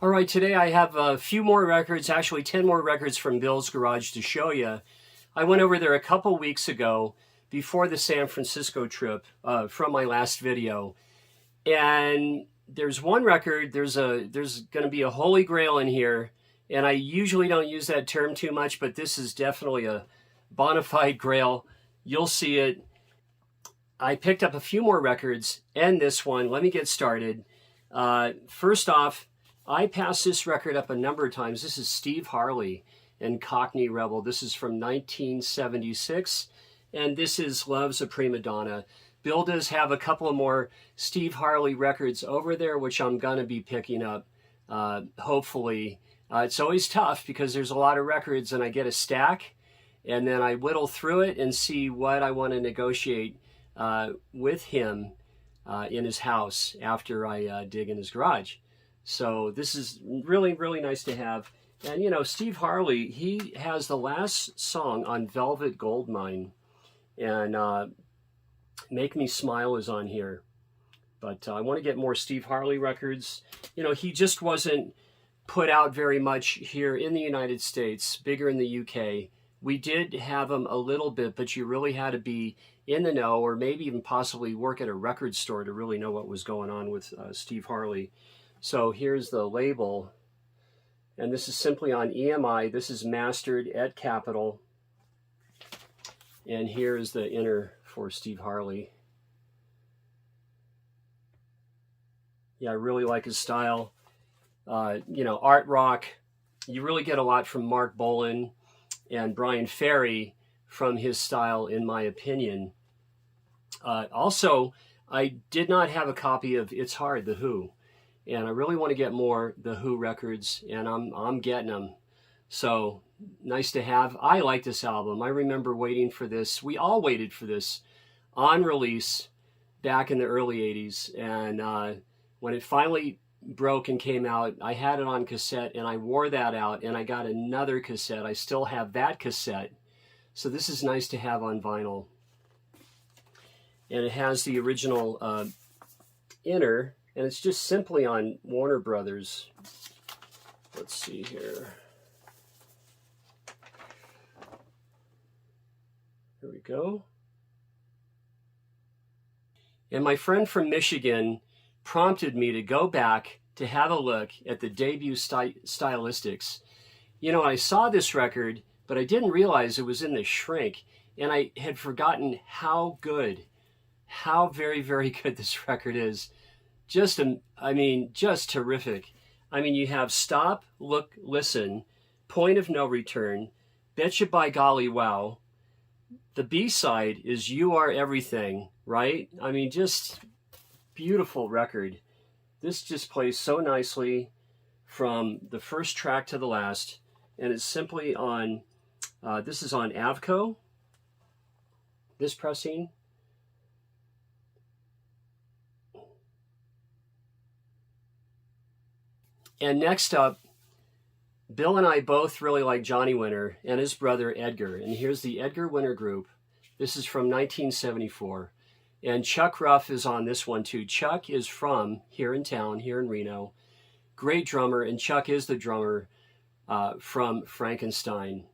All right, today I have a few more records, actually 10 more records from Bill's Garage to show you. I went over there a couple weeks ago before the San Francisco trip from my last video. And there's one record, there's going to be a holy grail in here. And I usually don't use that term too much, but this is definitely a bona fide grail. You'll see it. I picked up a few more records and this one. Let me get started. First off, I passed this record up a number of times. This is Steve Harley and Cockney Rebel. This is from 1976, and this is Love's a Prima Donna. Bill does have a couple of more Steve Harley records over there, which I'm going to be picking up, hopefully. It's always tough because there's a lot of records, and I get a stack, and then I whittle through it and see what I want to negotiate with him in his house after I dig in his garage. So this is really, really nice to have. And, you know, Steve Harley, he has the last song on Velvet Goldmine. And Make Me Smile is on here. But I want to get more Steve Harley records. You know, he just wasn't put out very much here in the United States, bigger in the UK. We did have him a little bit, but you really had to be in the know or maybe even possibly work at a record store to really know what was going on with Steve Harley. So here's the label, and this is simply on EMI. This is mastered at Capitol. And here is the inner for Steve Harley. Yeah, I really like his style. You know, art rock. You really get a lot from Mark Bolan and Brian Ferry from his style, in my opinion. Also, I did not have a copy of It's Hard, The Who. And I really want to get more The Who records, and I'm getting them. So nice to have. I like this album. I remember waiting for this. We all waited for this on release back in the early 80s. And when it finally broke and came out, I had it on cassette, and I wore that out, and I got another cassette. I still have that cassette. So this is nice to have on vinyl. And it has the original inner. And it's just simply on Warner Brothers. Let's see here. Here we go. And my friend from Michigan prompted me to go back to have a look at the debut Stylistics. You know, I saw this record, but I didn't realize it was in the shrink. And I had forgotten how good, how very, very good this record is. Just terrific. I mean, you have Stop, Look, Listen, Point of No Return, Betcha by Golly Wow. The B-side is You Are Everything, right? I mean, just beautiful record. This just plays so nicely from the first track to the last, and it's simply on, this is on Avco, this pressing. And next up, Bill and I both really like Johnny Winter and his brother Edgar. And here's the Edgar Winter Group. This is from 1974. And Chuck Ruff is on this one too. Chuck is from here in town, here in Reno. Great drummer, and Chuck is the drummer from Frankenstein.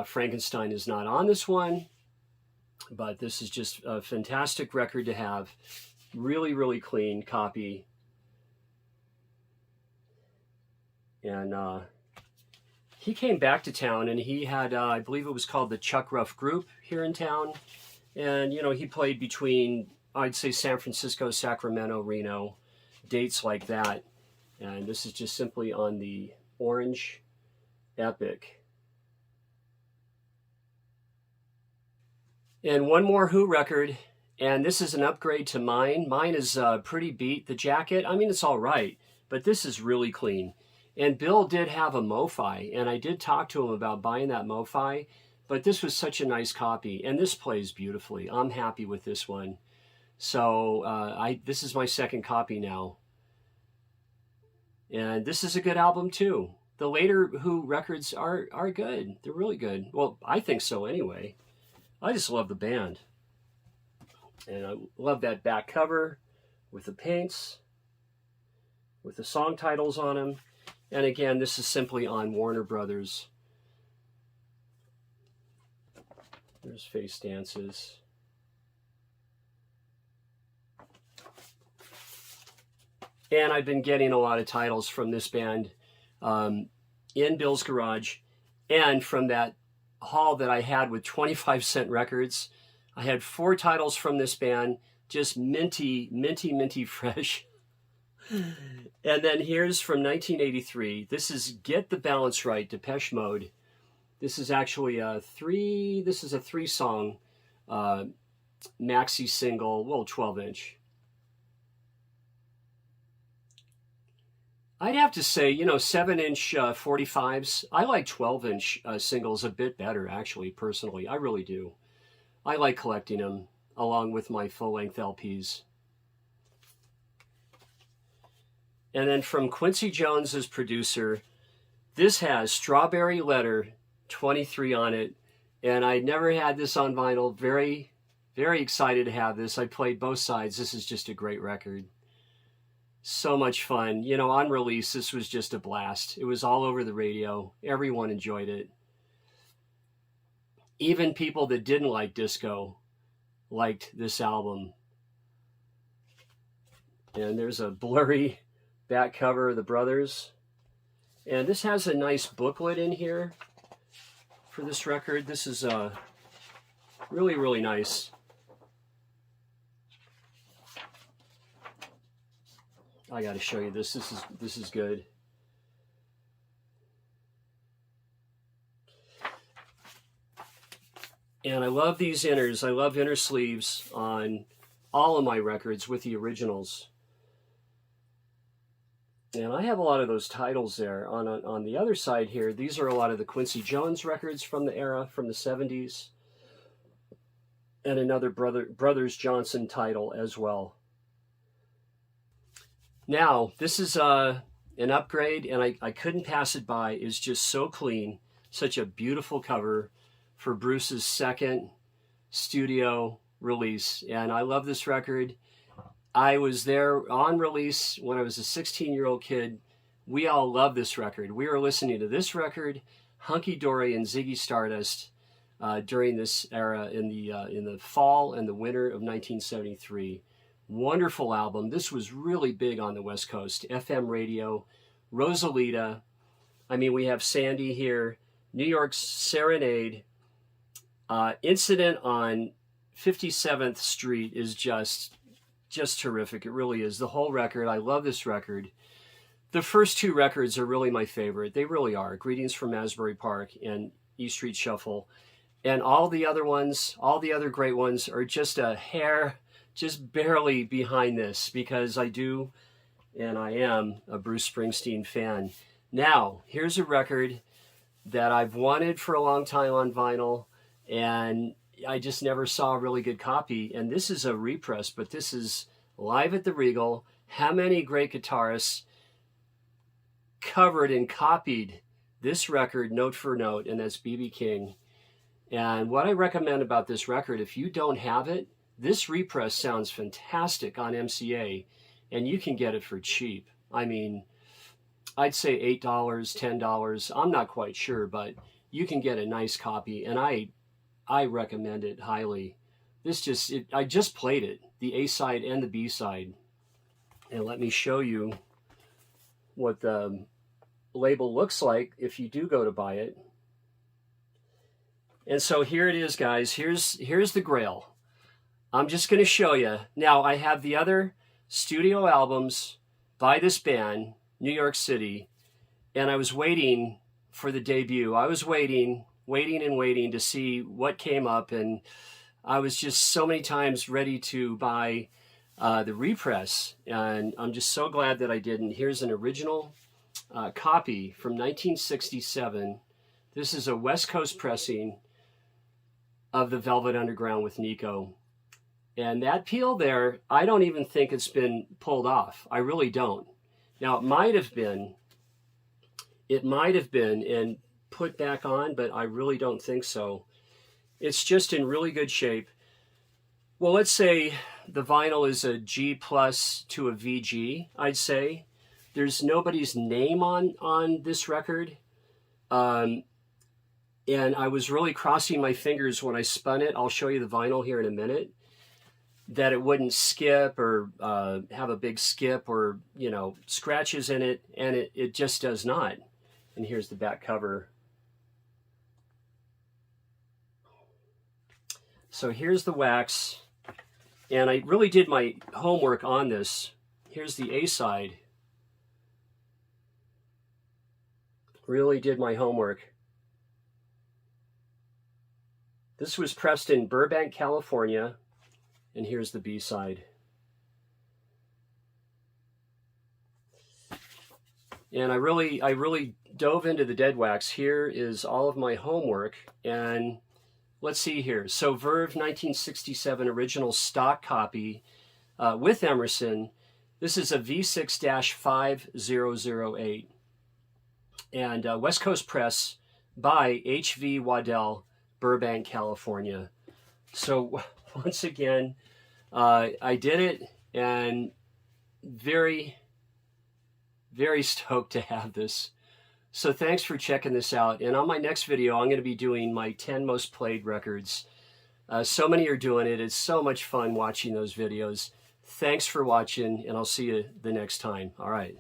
Frankenstein is not on this one, but this is just a fantastic record to have. Really, really clean copy. And he came back to town, and he had, I believe it was called the Chuck Ruff Group here in town. And, you know, he played between, I'd say, San Francisco, Sacramento, Reno, dates like that. And this is just simply on the Orange Epic. And one more Who record, and this is an upgrade to mine. Mine is pretty beat. The jacket, I mean, it's all right, but this is really clean. And Bill did have a MoFi, and I did talk to him about buying that MoFi, but this was such a nice copy, and this plays beautifully. I'm happy with this one. So this is my second copy now. And this is a good album too. The later Who records are good. They're really good. Well, I think so anyway. I just love the band. And I love that back cover with the paints. with the song titles on them. And again, this is simply on Warner Brothers. There's Face Dances. And I've been getting a lot of titles from this band in Bill's Garage, and from that haul that I had with 25-cent records. I had 4 titles from this band, just minty, minty, minty fresh. And then here's from 1983. This is Get the Balance Right, Depeche Mode. This is actually a 3-song maxi single, well, 12-inch. I'd have to say, you know, 7-inch 45s. I like 12-inch singles a bit better, actually, personally. I really do. I like collecting them along with my full-length LPs. And then from Quincy Jones as producer, this has Strawberry Letter 23 on it. And I never had this on vinyl. Very, very excited to have this. I played both sides. This is just a great record. So much fun. You know, on release, this was just a blast. It was all over the radio. Everyone enjoyed it. Even people that didn't like disco liked this album. And there's a blurry back cover of the brothers. And this has a nice booklet in here for this record. This is really, really nice. I got to show you this. This is good. And I love these inners. I love inner sleeves on all of my records with the originals. And I have a lot of those titles there. On the other side here, these are a lot of the Quincy Jones records from the era, from the 70s. And another Brothers Johnson title as well. Now, this is an upgrade, and I couldn't pass it by. It's just so clean. Such a beautiful cover for Bruce's second studio release. And I love this record. I was there on release when I was a 16-year-old kid. We all love this record. We were listening to this record, Hunky Dory and Ziggy Stardust, during this era in the fall and the winter of 1973. Wonderful album. This was really big on the West Coast. FM radio, Rosalita. I mean, we have Sandy here. New York's Serenade. Incident on 57th Street is just terrific. It really is. The whole record. I love this record. The first 2 records are really my favorite. They really are. Greetings from Asbury Park and E Street Shuffle. And all the other ones, all the other great ones are just a hair, just barely behind this, because I do, and I am, a Bruce Springsteen fan. Now, here's a record that I've wanted for a long time on vinyl, and I just never saw a really good copy. And this is a repress, but this is live at the Regal. How many great guitarists covered and copied this record note for note, and that's B.B. King. And what I recommend about this record, if you don't have it, this repress sounds fantastic on MCA, and you can get it for cheap. I mean, I'd say $8, $10. I'm not quite sure, but you can get a nice copy, and I recommend it highly. I just played it, the A side and the B side. And let me show you what the label looks like if you do go to buy it. And so here it is, guys. Here's the Grail. I'm just going to show you. Now, I have the other studio albums by this band, New York City, and I was waiting for the debut. I was waiting to see what came up, and I was just so many times ready to buy the repress, and I'm just so glad that I didn't. Here's an original copy from 1967. This is a West Coast pressing of the Velvet Underground with Nico. And that peel there, I don't even think it's been pulled off. I really don't. Now, it might have been and put back on, but I really don't think so. It's just in really good shape. Well, let's say the vinyl is a G plus to a VG, I'd say. There's nobody's name on this record. And I was really crossing my fingers when I spun it. I'll show you the vinyl here in a minute, that it wouldn't skip or have a big skip or, you know, scratches in it, and it just does not. And here's the back cover. So here's the wax, and I really did my homework on this. Here's the A side. Really did my homework. This was pressed in Burbank, California, and here's the B side. And I really dove into the dead wax. Here is all of my homework, and let's see here. So Verve 1967 original stock copy with Emerson. This is a V6-5008. And West Coast Press by H.V. Waddell, Burbank, California. So once again, I did it, and very, very stoked to have this. So thanks for checking this out. And on my next video, I'm going to be doing my 10 most played records. So many are doing it. It's so much fun watching those videos. Thanks for watching, and I'll see you the next time. All right.